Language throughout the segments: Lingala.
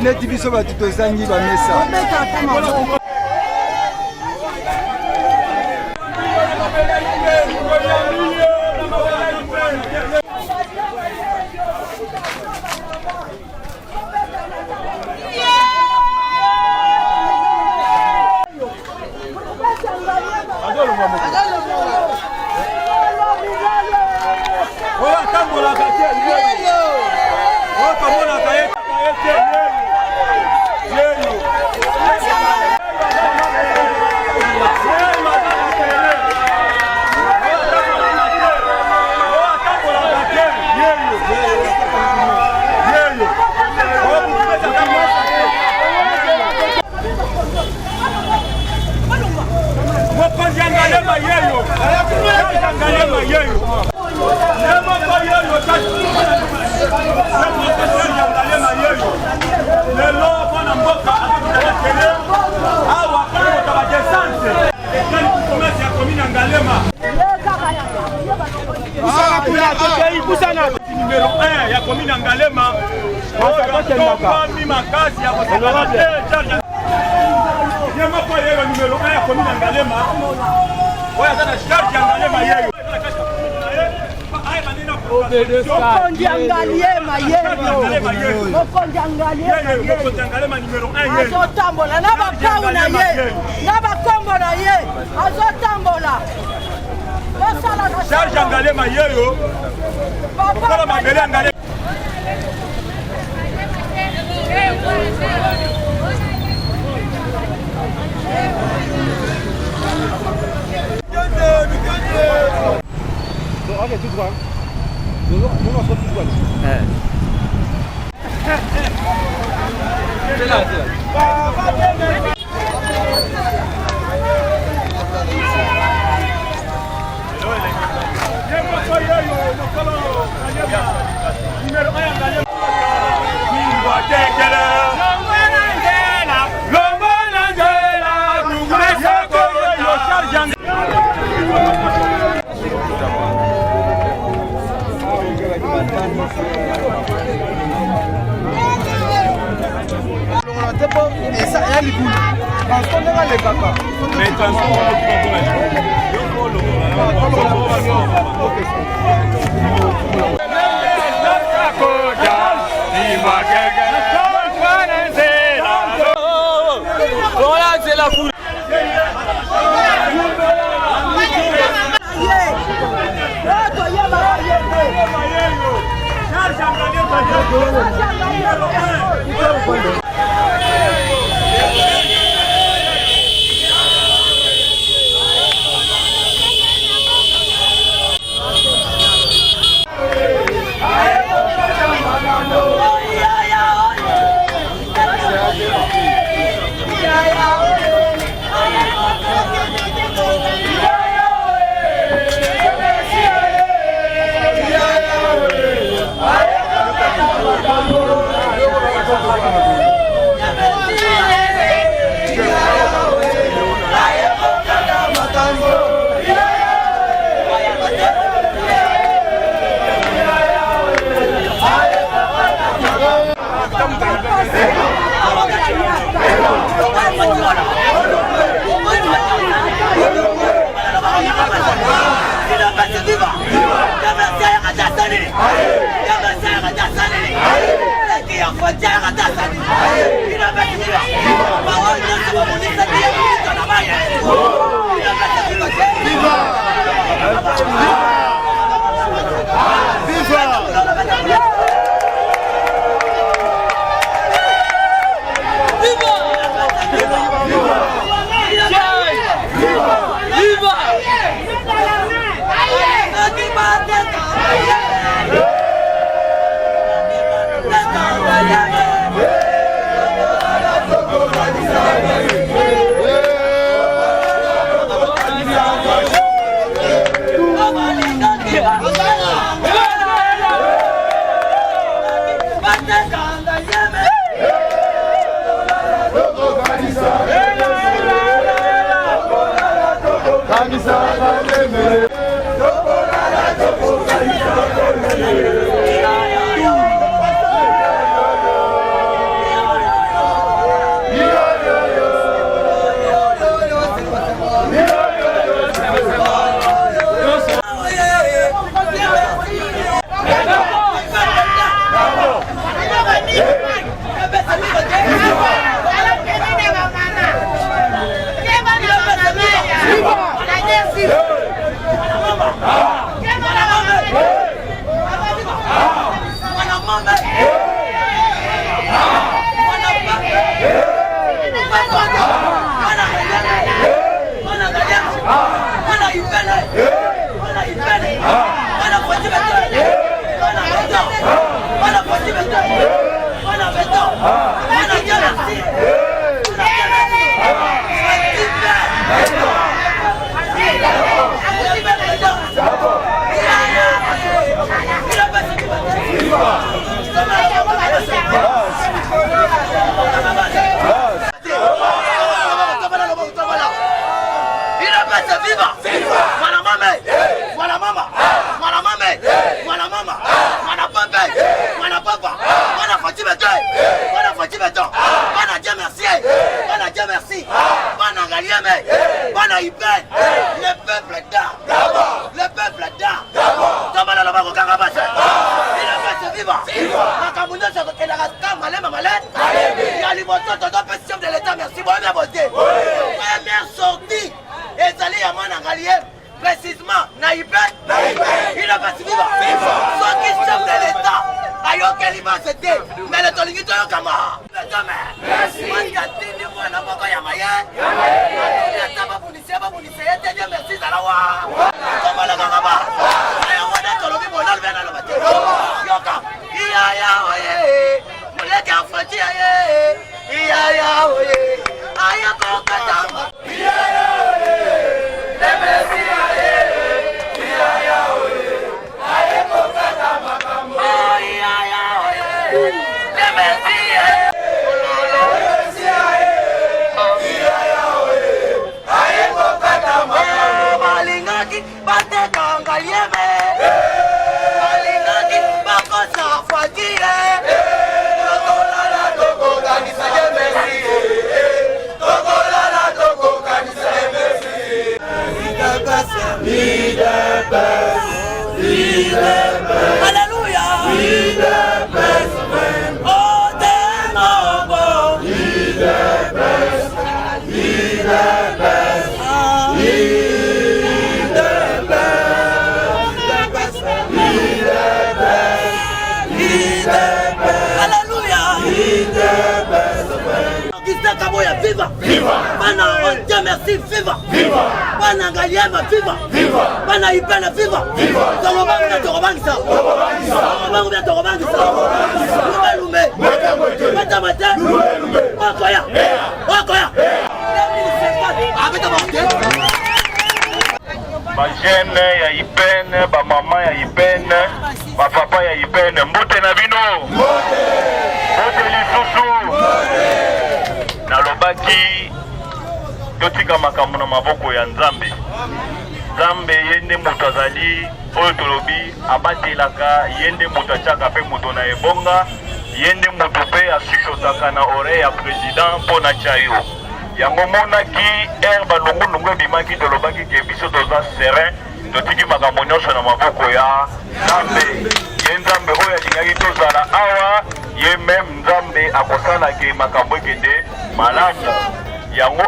neti biso bato tozangi bamesa numéro 1 ya commune Ngalema makasi ya numéro 1 ya commune Ngalema oya tana charge ya Ngalema yeyo azotambola na bakawu na ye na bakombo na ye azotambola charge Ngalema yeyo okola mabele Ngalema ok, tout droit. Non, non, tout droit. C'est là, c'est là. Et ça, il y a les boules. On va les caca. Mais voilà, c'est la foule. Jangan Viva! Viva! Bana Dieu merci, viva! Viva! Bana Ngaliema, viva! Viva! Bana Ipena, viva! Viva! Torobangi, Torobangisa! Torobangisa! Torobangisa! Lume! Mata mata! Wakoya! Wakoya! Ba jeune ya Ipene, ba mama ya Ipene, ba papa ya Ipene, mbote na bino! Mbote lisusu! Nalobaki totika makambo na maboko ya Nzambe. Nzambe yende moto azali oyo tolobi abatelaka, yende moto atiaka pe moto na ebonga, yende moto pe asukotaka na oreille ya président mpona chayo. Yango monaki balongo ebimaki tolobaki ke biso toza serein, totiki makambo nyonso na maboko ya Nzambe. Ye Nzambe oyo alingaki tozala awa, ye même nzambe akosala ke makambo ekende malamu yango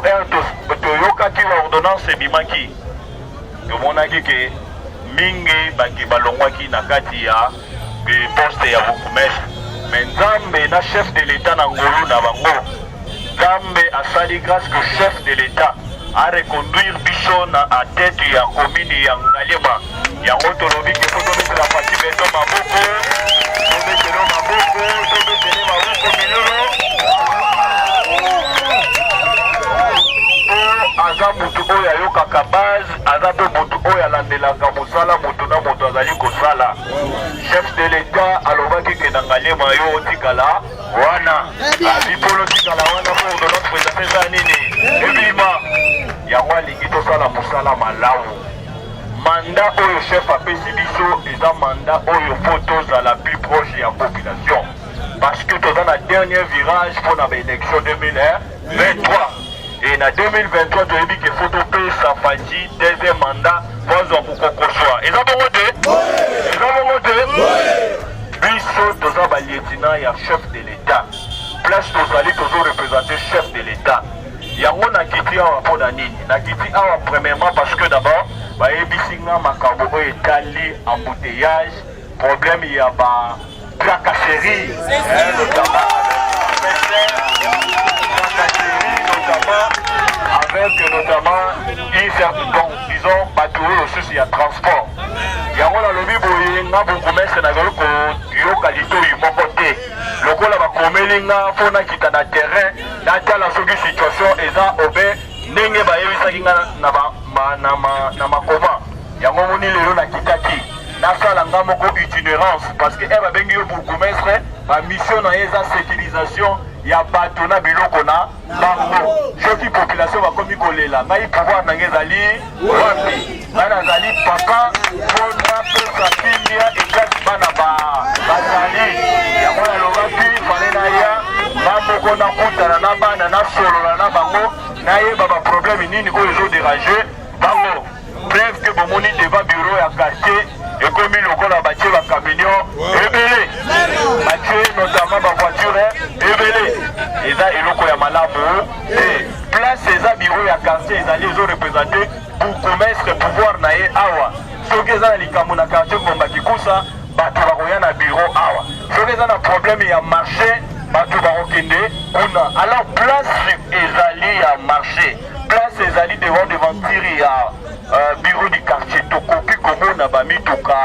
toyokaki baordonnance ebimaki tomonaki ke mingi balongwaki na kati ya poste ya bourgmestre mais nzambe na chef de l'état na ngolu na bango nzambe asali grâce que chef de l'état a reconduire biso na tête ya commune ya Ngalema yango tolobi ke fo tobetela pati beto maboko tobetela maboko milolo aza mutu oyo ayokaka base aza mpe mutu oyo alandelaka mosala moto na moto azali kosala chef de l'état alobaki ke na Ngalema yo otikala wana abipolo otikala wana po ordonnance présente eza nini ebima yango alingi tosala mosala malamu mandat oyo chef apesi biso eza mandat oyo fo tozala plus proche ya population parce que toza na dernier virage mpona baélection 2023 et na 2023 toyebi ke fo topesa Fadji deuxième mandat po azwa kokokoswa eza bongo te eza bongo te biso toza balieutenant ya chef de l'état place tozali tozoreprésente chef de l'état yango nakiti awa mpo na nini nakiti awa premièrement parce que d'abord bayebisi nga makambo oyo etali embouteillage problème ya batracasserie avec notamment donc disons bato oyo susi ya transport yango nalobi boye nga bourgmestre nazali koyoka litoi moko te lokola bakomeli nga mpo nakita na terrain natala soki situation eza obe ndenge bayebisaki nga na makoma yango moni lelo nakitaki nasala nga moko itinérance parce que babengi yo bourgmestre bamission na ye eza sécurisation ya bato na biloko na bango soki population bakomi kolela ngai pouvoir nange ezali wapi ngai nazali papa mpona pesa kimia ekati bana bazali yango nalobaki fale na ya nga moko nakutana na bana nasolola na bango nayeba baproblème nini oyo ezoderange bango bref ke bomoni deva bureau ya quartier ekomi lokola batie bacamion ebele batie notamment bavoiture ebele eza eloko ya malamu te place eza bureau ya quartier ezali ezorepresente bourgmestre pouvoir na ye awa soki eza na likambo na quartier ngomba kikusa bato bakoya na bureau awa soki eza na problème ya marché bato bakokende kuna alors place ezali ya marché place ezali devant devanture ya bureau du quartier tokoki komona bamituka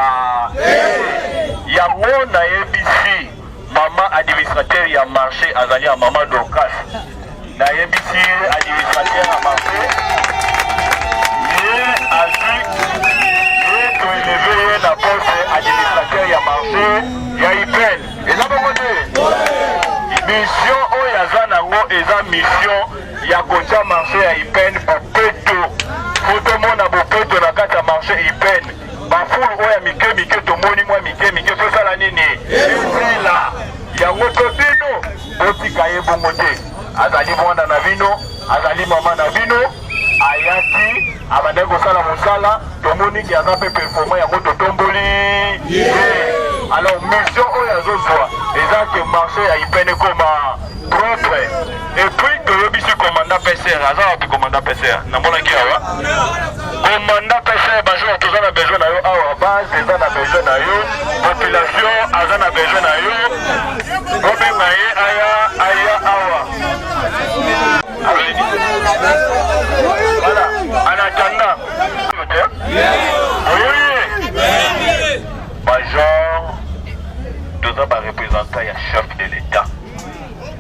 yango nayebisi mama administrateur ya marché azali ya mama Dorcas nayebisi administrateur ya marché ye azwi ye toeleve ye na poste administrateur ya marché ya IPEN eza bongo te mission oyo aza nango eza mission ya kotia marché ya IPEN bopeto fotomona bopeto na kati ya marché IPEN bafulu oyo ya mike tomoni mwa mike tosala nini ezila yango mpe bino botika ye bongo te azali mwana na bino azali mama na bino ayaki abandaki kosala mosala tomoni ki aza mpe performant yango totomboli alors mission oyo azozwa eza ke marché ya IPEN ekoma propre et puis toyebisi commandant PCR aza wapi commandant PCR namonaki awa commandant PCR bajour toza na besoin na yo awa base eza na besoin na yo population aza na besoin na yo obenga ye aya awa voilà en attendant oyoye bajour toza bareprésentant ya chef de l'état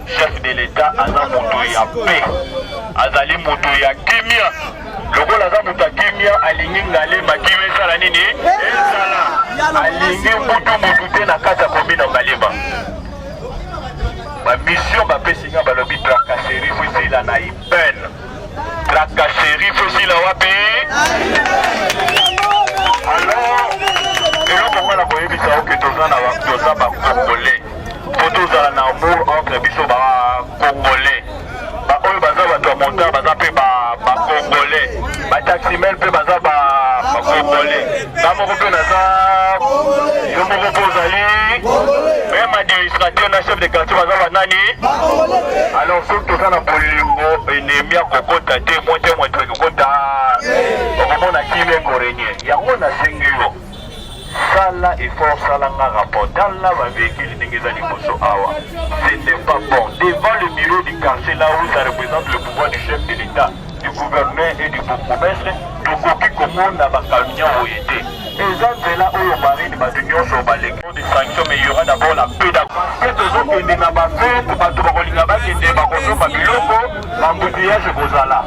chef de l'état aza moto ya paix azali moto ya kimia lokola aza moto ya kimia alingi Ngalema kimia esala nini ezala alingi mutu te na kati ya komine ya Ngalema bamission bapesi nga balobi tracasserie fo esila na IPEN tracasserie fo esila wapi alors eloko nga na koyebisa oke toza bakongolais po tozala na amour entre biso bacongolais baoyo baza bato ya montar baza mpe bacongolais bataximel mpe baza bacongolais ba moko mpe naza yo moko mpe ozali meme administration radio na chef de quartier bazaba nani alors surtout tout ça na bolingo ennemi akokota te moite moite kokota okomona kime korenye yango na sengio sala effort sala nga rapport dans la véhicule ndengeza liboso awa ce n'est pas bon devant le bureau du quartier là où ça représente le pouvoir du chef de l'état du gouverneur et du bourgmestre tokoki komona bakamia oyete eza nzela oyo marine bato nyonso baleki des sanctions mais il y aura d'abord la pédagogie parce que tozokende na bafete bato bakolinga bakende bakosomba biloko bambutillage kozala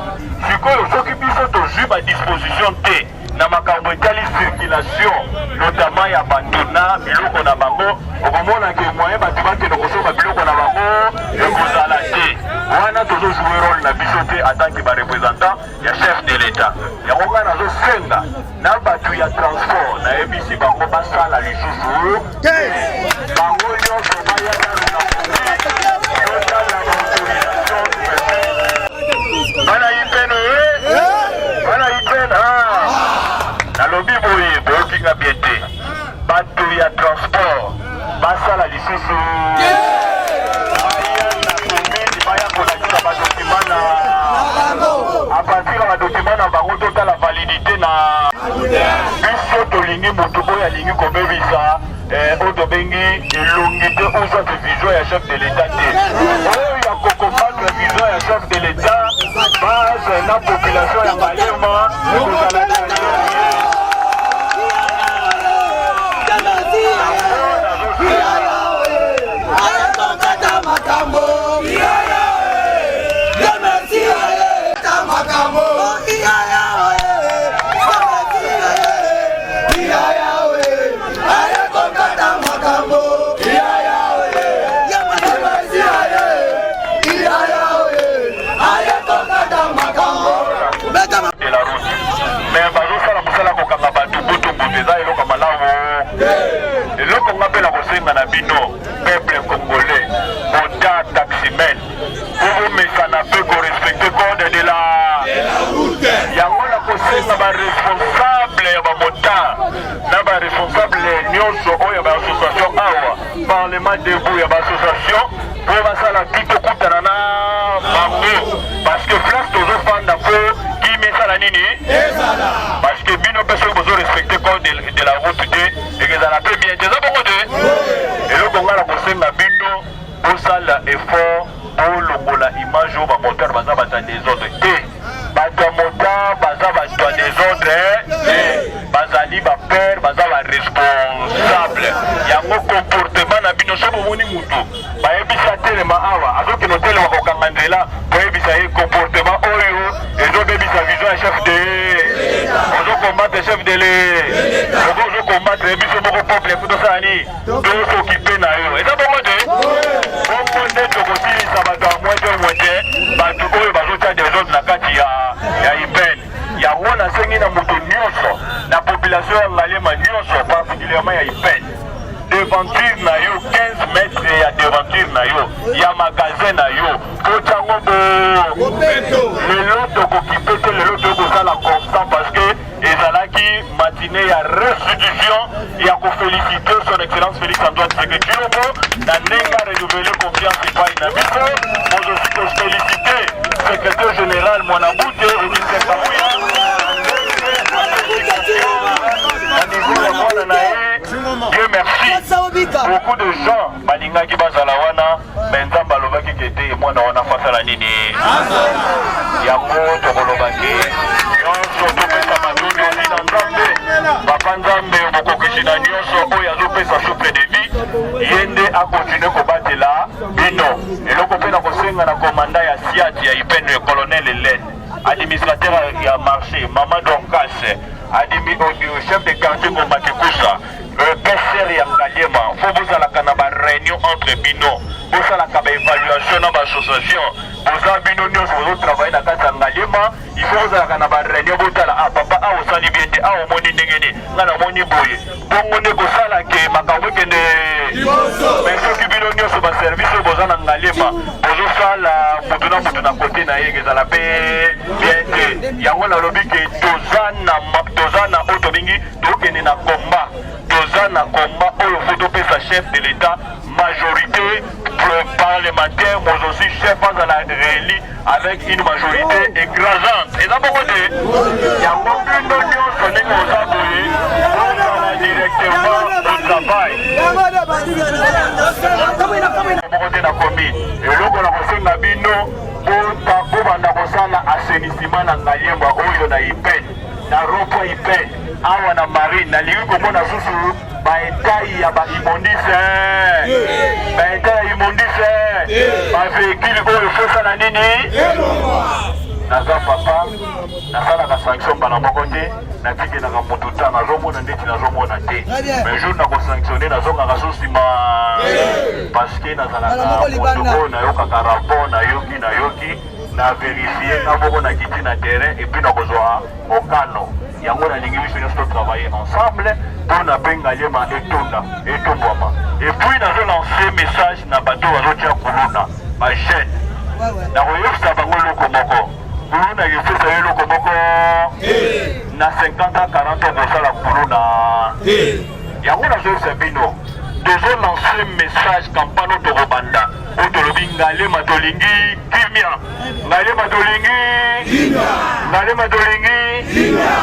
sikoyo soki biso tozwi badisposition te na makambo etali circulation notamment ya bato na biloko na bango okomona ke moyen bato bakende kosomba biloko na bango ekozala te wana tozojouer role na biso te en tant que barepresentant ya chef de l'état yango nga nazosenga na bato ya transport nayebisi bango basala lisusu bango nyonso bayana bana ipeno bana ipena nalobi boye boyokinga bien te bato ya transport basala lisusu à partir de document na bango totala validité na biso tolingi moto oyo alingi kobebisa oyo tobengi elongi te oza vision ya chef de l'état te oyo ya kokobatre vision ya chef de l'état base na population ya Ngaliema ekozala na bino peuple congolais mota taximen pour mesana pe ko respecter code de la route yango na kosenga ba responsable ya ba mota na ba responsable nyonso oyo ba association awa parlement debout ya ba association pour basala tuto kutana na bango parce que place tozo fanda ko qui mesala nini parce que bino personne bozo respecter code de la route de ezala pe bien déjà bongo de elokongala kosenga bino bosala effort bolongola image oyo bamoteur baza baza désordre te bato ya mota baza bato ya désordre te bazali bapere baza baresponsable yango comportement na bino so bomoni mutu bayebisa telema awa azokende telema kokanga nzela boyebisa ye comportement oyo ezobebisa vision ya chef de ozokombattre chef de ozokombattre biso moko peuple efutosala ni tosokipe na yo eza bongo te bongo nde tokosilisa bato ya mwete bato oyo bazotya desordre na kati ya ipene yango nasengi na moto nyonso na population ya Ngaliema nyonso particulièrement ya ipene devanture na yo 15 mètres ya devanture na yo ya magasin na yo kotyango lelo tokokipe te lelo tokozala constant parce que ezalaki matinée ya restitution ya koféliciter son excellence Félix Antoine Tshisekedi Tshilombo na ndenge a renouveler confiance epai na biso ozosi koféliciter secrétaire général Mwanabute Emise Kabuya na niveau ya mwana na ye Dieu merci beaucoup de gens balingaki bazala wana me nzambe alobaki kete mwana wana fasala nini yango tokolobaki nyonso topesa matoni ozi na nzambe papa nzambe bokokisi na nyonso oyo azopesa souffle de vie ye nde akontinue kobatela bino eloko mpe na kosenga na komanda ya siati ya ipene colonel Hélène administrateur ya marché mama Dorcas adimi chef de quartier Ngombake Kusa PCR ya Ngaliema fo bozalaka na ba réunion entre bino bozalaka ba évaluation na ba association boza bino nyonso bozotravaille na kati ya Ngaliema il faut bozalaka na ba réunion botala papa awa osali bien te awa omoni ndenge nini nga namoni boye bongo nde kosala ke makambo ekende mais soki bino nyonso baservice oyo boza na Ngaliema bozosala mutu na mutu na kote na ye ezala mpe bien te yango nalobi ke toza na oyo tobingi tokende na komba toza na komba oyo fo topesa chef de l'état majorité parlementaire, mais aussi chef à la réélie avec une majorité écrasante. Et d'abord, il y a beaucoup d'unions sur les abonnés pour la directement au travail. Et là, on a fait la bino pour la assainissement dans la Yemba, où il y a Ipen, na Ropo Ipen, awa na Marine, na liu comme on a sous baetai ya ba imondise, baetai ya imondise, ba véhicule oyo fosa na nini? Naza papa, nasala ka sanction bana moko te, natike na moto ta nazomona ndeti nazomona te. Mais jour na ko sanctionner nazonga ka sosima parce que nazala na moto na yoka ka rapport na yoki na vérifier na moko na kiti na terrain et puis na kozwa okano. Yango na lingi biso nyonso travailler ensemble pour na benga yema etonda etombwama. Et puis nazo lancer message na bato bazotia kuluna ba jeune. Na koyebisa bango loko moko. Kuluna yefesa ye loko moko na 50 ans 40 ans kosala kuluna. Yango nazoyebisa bino tozo lancer message campagne tokobanda otolobi ngalema tolingi kimia ngalema tolingi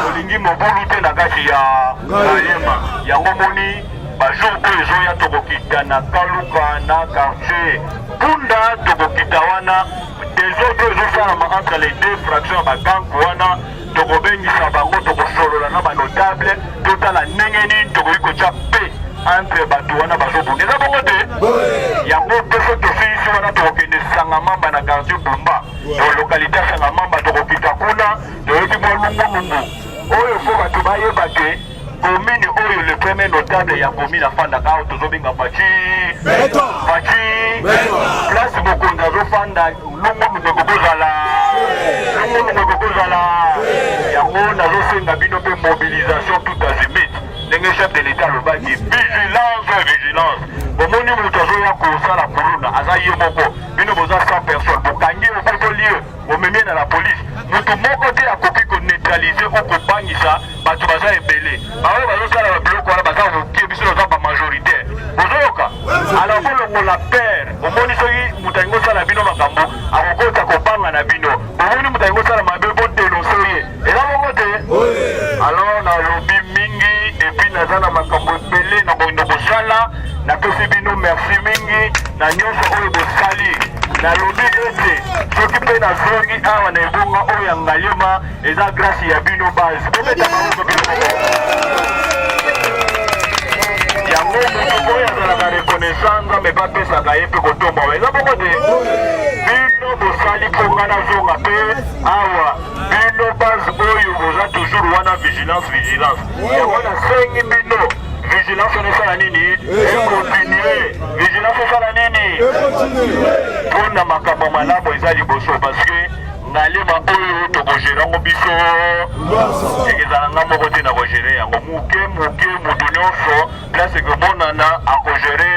tolingi mobulu te na kati ya ngalema yango moni bajour oyo ezoya tokokita na kaluka na quartier punda tokokita wana des autres ezosalama entre les deux fractions ya bagangu wana tokobengisa bango tokosolola na banotable totala ndenge nini tokoki kotya pe entre bato wana bazobunda eza bongo te yango peso tofilisi wana tokokende Sangamamba na quartier Bumba localité ya Sangamamba tokokita kuna toyoki mwa lungunungu oyo fo bato bayeba te commune oyo le premier notable ya commune afandaka awa tozobenga Faci place mokonzi azofanda lungunungu ekokozala yango nazosenga bino mpe mobilisation tout azimit ndenge chef de l'état alobaki vigilance bomoni moto azoya kosala kuluna aza ye moko bino boza 100 personnes bokangi okoto lieu bomemie na la police moto moko te akoki koneutralize o kobangisa bato baza ebele baoyo bazosala babiloko wana baza kokie biso oza bamajoritaire bozoyoka ala bolongola pere omoni soki moto alingi osala bino makambo akokota kobanga na bino omoni moto alingi osala mabe bodenonse ye eza bongo te alors nalobi mingi epuis naza na makambo ebele na kondo kosala napesi bino merci mingi na nyonso oyo bosali nalobi ete soki mpe nazongi awa na ebonga oyo ya ngalema eza grâce ya bino base yango moto oyo azalaka reconnaissance me bapesaka ye mpe kotomba eza bongo te bino bosali mponga nazonga mpe awa bino base oyo boza toujours wana vigilance yango nasengi bino vigilance on esala nini econtinue vigilance esala nini mpona makambo malamu eza liboso parce que ngalema oyo tokogere yango biso ekezala nga moko te na kogere yango moke moto nyonso place ekomonana akogere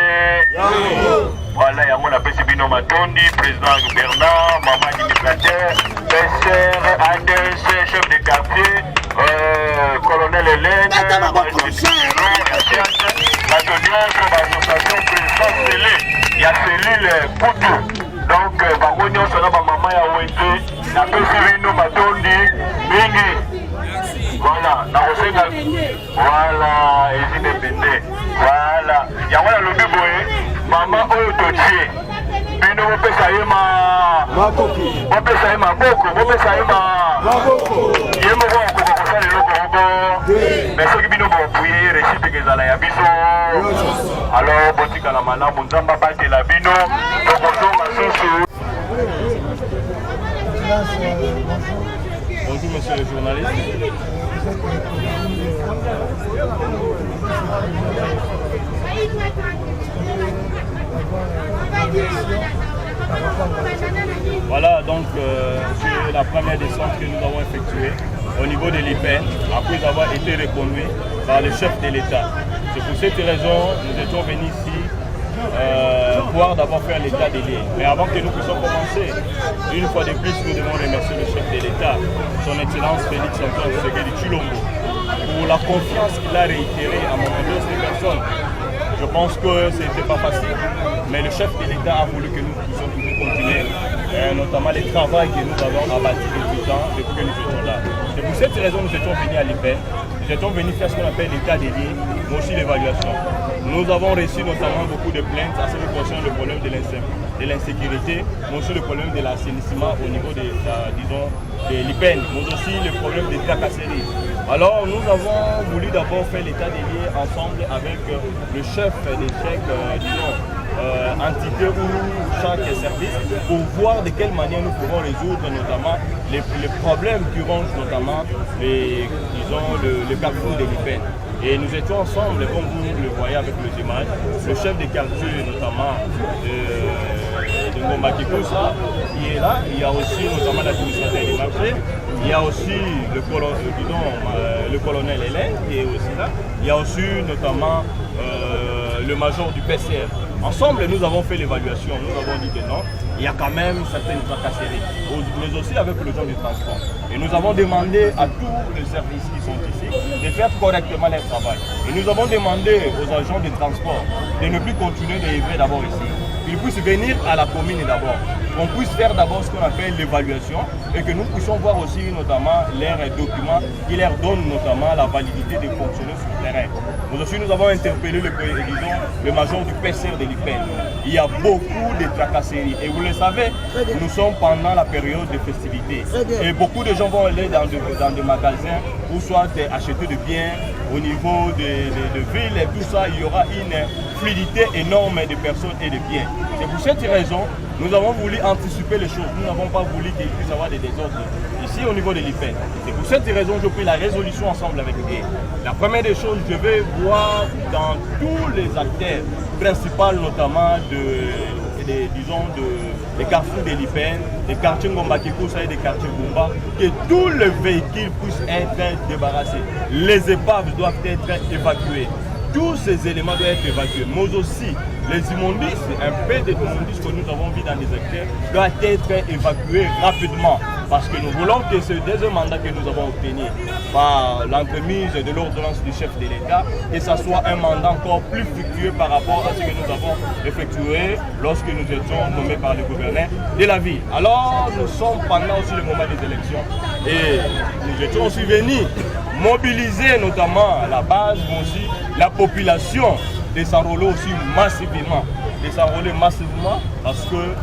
voilà yango napesi bino matondi président Bernard mama administrateur pr ADC chef de quartier colonel Hélène l'association président scellé ya cellule Poutou donc bango nyonso na bamama ya wete napesi bino matondi mingi voilà nakosenga voilà ezine bende voilà yango nalobi boye mama oyo totie bino bopesa ye maboko ye moko akoka kosala eloko moko mais soki bino bopuye ye réussite ekezala ya biso alors botikala malamu nzambe abatela bino tokozonga susu. Bonjour monsieur le journaliste. Voilà donc c'est la première descente que nous avons effectuée au niveau de l'IPN après avoir été reconduit par le chef de l'État. C'est pour cette raison que nous étions venus ici pouvoir d'abord faire l'état des lieux. Mais avant que nous puissions commencer, une fois de plus, nous devons remercier le chef de l'État, son Excellence Félix Antoine Tshisekedi Tshilombo, pour la confiance qu'il a réitérée à mon dos ces personnes. Je pense que ce n'était pas facile, mais le chef de l'État a voulu que nous puissions toujours continuer, notamment les travaux que nous avons abattus depuis que nous étions là. C'est pour cette raison que nous étions venus à l'IPEN. Nous étions venus faire ce qu'on appelle l'état des lieux, mais aussi l'évaluation. Nous avons reçu notamment beaucoup de plaintes à ce qui concerne le problème de l'insécurité, mais aussi le problème de l'assainissement au niveau de l'IPEN, mais aussi le problème des tracasseries. Alors nous avons voulu d'abord faire l'état des lieux ensemble avec le chef des chèques, entité ou chaque service pour voir de quelle manière nous pouvons résoudre notamment les problèmes qui rongent notamment le carrefour de l'IPEN. Et nous étions ensemble, comme vous le voyez avec les images, le chef des quartiers notamment de Ngomba-Kikusa qui est là, il y a aussi notamment l'administrateur des marchés, il y a aussi le colonel Hélène qui est aussi là, il y a aussi notamment le major du PCR. Ensemble, nous avons fait l'évaluation, nous avons dit que non, il y a quand même certaines tracasseries, mais aussi avec les gens du transport. Et nous avons demandé à tous les services qui sont ici de faire correctement leur travail. Et nous avons demandé aux agents de transport de ne plus continuer d'œuvrer d'abord ici. Qu'ils puissent venir à la commune d'abord. Qu'on puisse faire d'abord ce qu'on appelle l'évaluation et que nous puissions voir aussi notamment leurs documents qui leur donnent notamment la validité de fonctionner sur le terrain. Nous aussi nous avons interpellé le major du PCR de l'IPEN. Il y a beaucoup de tracasseries et vous le savez, nous sommes pendant la période de festivités et beaucoup de gens vont aller dans des magasins ou soit acheter des biens au niveau de villes et tout ça, il y aura une fluidité énorme de personnes et de biens. C'est pour cette raison nous avons voulu anticiper les choses. Nous n'avons pas voulu qu'il puisse y avoir des désordres ici au niveau de l'IPEN. C'est pour cette raison que j'ai pris la résolution ensemble avec eux. La première des choses, je vais voir dans tous les acteurs principaux, notamment des carrefours de l'IPEN, des quartiers Ngomba-Kikusa et des quartiers Bumba, que tous les véhicules puissent être débarrassés. Les épaves doivent être évacuées. Tous ces éléments doivent être évacués, mais aussi les immondices, un peu d'immondices que nous avons vus dans les secteurs, doivent être évacués rapidement. Parce que nous voulons que ce deuxième mandat que nous avons obtenu par l'entremise de l'ordonnance du chef de l'État, que ce soit un mandat encore plus fructueux par rapport à ce que nous avons effectué lorsque nous étions nommés par le gouverneur de la ville. Alors nous sommes pendant aussi le moment des élections et nous étions aussi venus mobiliser notamment la base, mais aussi la population de s'enrôler aussi massivement. De s'enrôler massivement parce que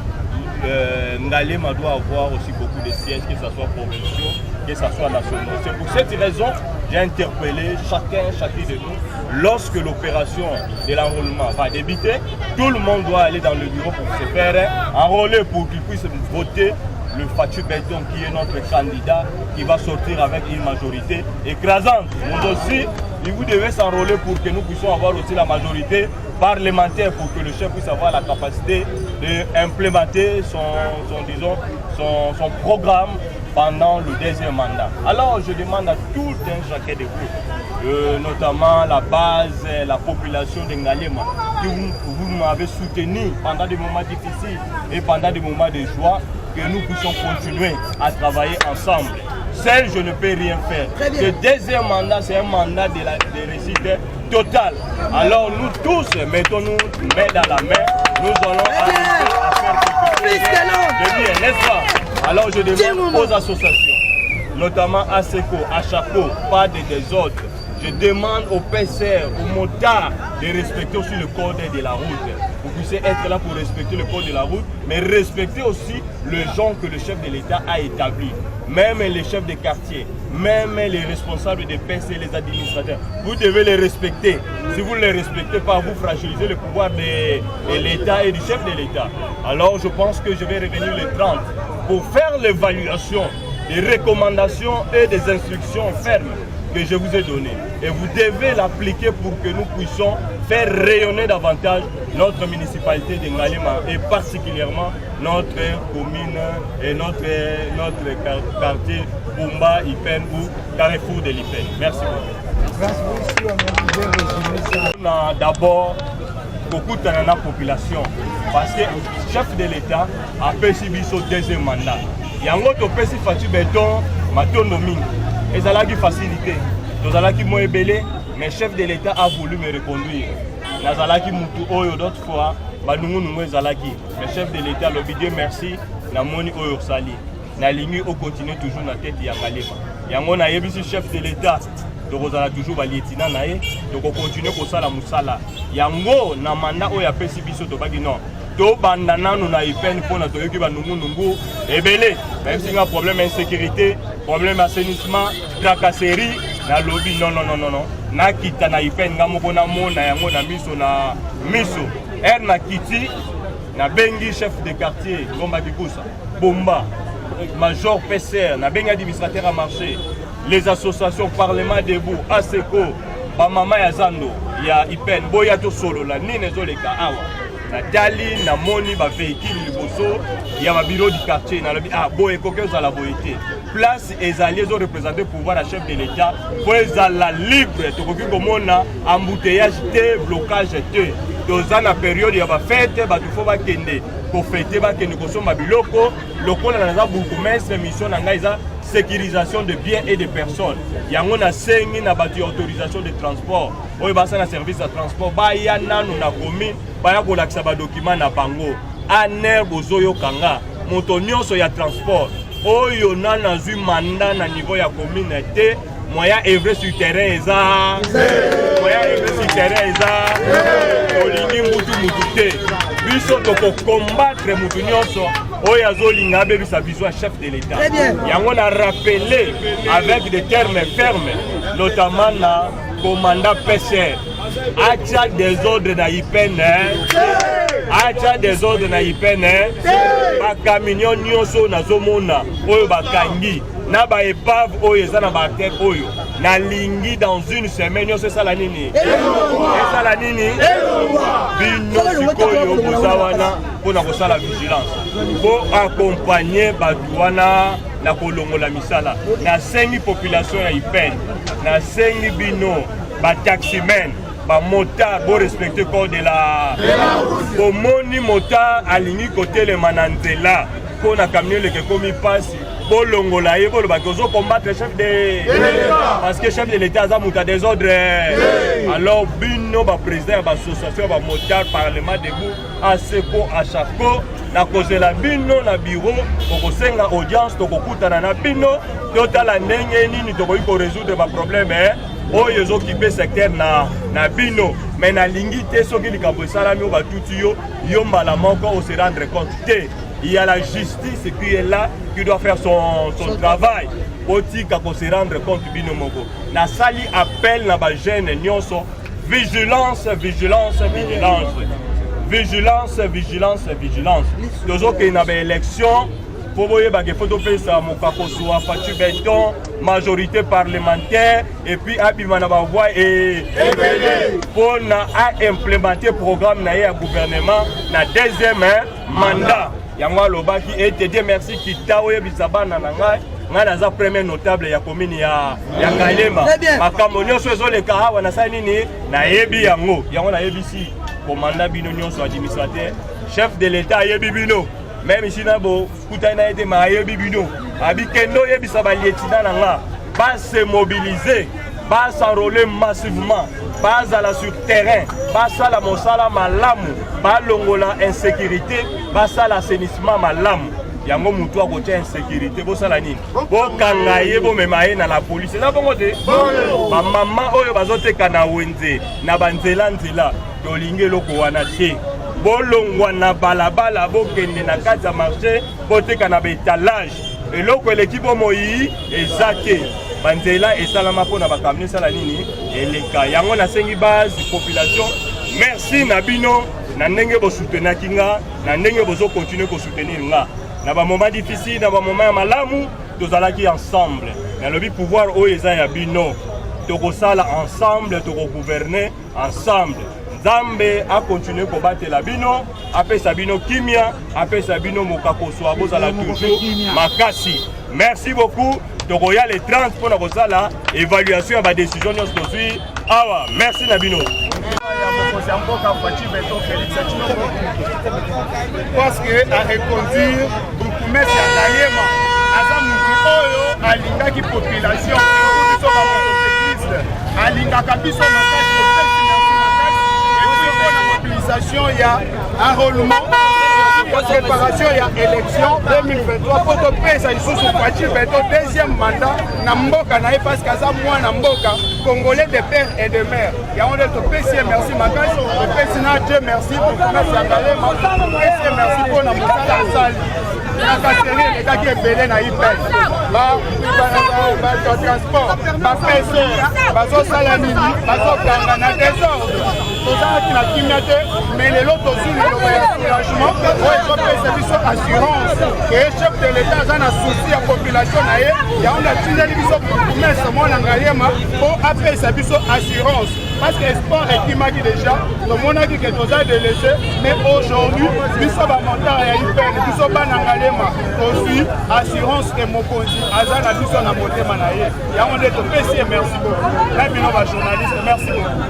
Ngalema doit avoir aussi beaucoup de sièges, que ce soit provinciaux, que ce soit nationaux. C'est pour cette raison que j'ai interpellé chacun de nous. Lorsque l'opération de l'enrôlement va débuter, tout le monde doit aller dans le bureau pour se faire enrôler pour qu'il puisse voter le Fatou Béton qui est notre candidat qui va sortir avec une majorité écrasante. Nous aussi, vous devez s'enrôler pour que nous puissions avoir aussi la majorité parlementaire pour que le chef puisse avoir la capacité d'implémenter son programme pendant le deuxième mandat. Alors je demande à tout un chacun de vous, notamment la base, la population de Ngalema, que vous m'avez soutenu pendant des moments difficiles et pendant des moments de joie, que nous puissions continuer à travailler ensemble. Seul, je ne peux rien faire. Le deuxième mandat, c'est un mandat de réussite totale. Alors nous tous, mettons-nous main dans la main, nous allons arriver à faire quelque chose de bien, n'est-ce pas? Alors je demande aux associations, notamment à SECO, à Chaco, pas de désordre. Je demande aux PCR, aux motards de respecter aussi le code de la route. Vous puissiez être là pour respecter le code de la route, mais respecter aussi le genre que le chef de l'État a établi. Même les chefs de quartier, même les responsables des PC, les administrateurs, vous devez les respecter. Si vous ne les respectez pas, vous fragilisez le pouvoir de l'État et du chef de l'État. Alors je pense que je vais revenir le 30 pour faire l'évaluation des recommandations et des instructions fermes que je vous ai donné. Et vous devez l'appliquer pour que nous puissions faire rayonner davantage notre municipalité de Ngalema et particulièrement notre commune et notre quartier Bumba, Ipen ou Carrefour de l'Ipen. Merci beaucoup. On a d'abord beaucoup de la population parce que le chef de l'État a perçu son deuxième mandat. Il y a un autre petit Fatou Béton, Matondo Ming. Et ça a eu facilité. Nous allons qui m'ont ébélé, mais le chef de l'État a voulu me reconduire. nazalaki mutu oyo d'autres fois banungu nungu ezalaki mais chef de l'état lobi Dieu merci na moni oyo sali na lingi au continuer toujours na tête ya Ngalema yango na yebisi chef de l'état tokozala toujours balieutenant na ye tokokontinue kosala musala yango na mandat oyo apesi biso tobaki non tobanda nanu na IPN mpona toyoki banungunungu ebele nayebisinga problème insécurité problème assainissement tracasserie na lobi non nakita na IPN nga moko namona yango na miso na kiti na bengi chef de quartier Ngomba Bikusa Bomba major PCR na bengi administrateur à marché les associations parlement debout ASECO ba mama ya Zando ya IPN boya to solo la nini ezoleka awa na tali na moni ba véhicule liboso ya ba bureau du quartier na lobi boye koke za la boyete place ezali zo représenter pouvoir à chef de l'état pour ezala libre to koki komona embouteillage te blocage te dans la période ya ba fête ba tu faut ba kende ko fêter ba kende ko somba biloko lokola na za bourgmestre mission na ngaiza sécurisation de biens et de personnes. Yango na sengi na bati autorisation de transport. Oyo basa na service de transport ba ya nanu na commune ba ya kolakisa ba document na bango. Aner bozoyo kanga moto nyonso ya transport. Oyo nana zui mandat na niveau ya commune te moya evre sur terrain eza. Moya evre sur terrain eza. Olingi mutu te. Biso toko combattre mutu nyonso. Oyo azolinga abebisa biso chef de l'état. Yango na rappelé avec des termes fermes, notamment na commandant PCR. Acha des ordres na IPN. Acha des ordres na IPN. Ba camion nyonso nazomona oyo bakangi na ba épave oyo eza na ba terre oyo na lingi dans une semaine nyonso esala nini? Esala nini? Bino sikoyo bozawana pona kosala vigilance. Pour accompagner Badouana na kolongola misala. Na sengi population ya IPN. Na sengi bino ba taximen, ba motard pour respecter le code de la route. Moni motard alingi côté le mananzela pour na camion le komi passe. Bolongola ye bolo bakozo combattre chef de parce que chef de l'état a muta des ordres. Alors bino ba président ba association ba motard parlement debout ASECO ACHACO na kozela bino na bureau kokosenga audience tokokutana na bino totala ndenge nini tokoki ko résoudre ba problème oyo ezokipe secteur na bino mais na lingi te soki likambo esalami o batuti yo mbala moko o se rendre compte te. Il y a la justice qui est là, qui doit faire son travail. Otika ko se rendre compte bino moko. Na sali appel na ba jeune nyonso vigilance. Tozo ke na ba élection pour voyer ba photo pesa mokako soa fatu béton majorité parlementaire et puis abima na ba voix et pour na implémenter programme na ya gouvernement na deuxième mandat. Yango lobaki et te dire merci kitao yebisabana na ngai ngana za premier notable ya commune ya Ngalema makambo nyonso ezoleka awa na sali nini na yebi yango na yebisi commandant bino nyonso administrateur chef de l'état yebi bino même ici na bo kutana ete ma yebi bino abikendo yebisa ba lieutenant na nga pas se mobiliser pas s'enrôler massivement pas à la sur terrain pas à la mosala malamu pas longola insécurité pas à l'assainissement malamu yango mutu akote insécurité bosala nini bokanga ye bomema ye na la police na bongo te ba mama oyo bazoteka na wenze na banzela tolingi eloko wana te bolongwa na balabala bokende na kati ya marché boteka na betalage eloko eleki bomoyi eza te banzela esalama mpona bakamine esala nini eleka yango nasengi base population merci na bino na ndenge bosoutenaki nga na ndenge bozokontinue kosoutenir nga na bamoment difficile na bamoment ya malamu tozalaki ensemble nalobi pouvoir oyo eza ya bino tokosala ensemble tokogouverner ensemble Nzambe a continué kobatela bino apesa bino kimia apesa bino mokakoso abozala toujours makasi. Merci beaucoup. Tokoya les 30 pour na kosala évaluation ba décision nyonso tozwi awa. Merci na bino. Parce que a reconduire bourgmestre ya Ngalema aza mutu oyo alingaki population biso ba motocycliste alingaka biso makasi préparation, il y a enrôlement, préparation, il y a élection 2023. Pour te payer ça, il faut se faire deuxième mandat. Namboka na parce que ça moi Namboka Congolais de père et de mère. Il y a on est au PC merci Makas, au PC na Dieu merci pour commencer à parler. PC merci pour na mosala salle. La casserie les gars qui est belé na IPEL. Ba transport, ba PC, ba so salami, ba so kanga na désordre. Tout ça qui na kimate mais les autres aussi le soulagement. Ouais, je peux service assurance. Et chef de l'État a un souci à la population. Il y a un atelier qui est pour appeler service assurance. Parce que l'espoir est qui m'a dit déjà, le monde a dit que nous avons délaissé, mais aujourd'hui, nous sommes à montagne à IPEL, nous sommes à Nangalema, aussi assurance et Mokonzi, Azana, nous sommes à monter Manaye. Il y a un de PC, merci beaucoup. Là, nous sommes journalistes, merci beaucoup.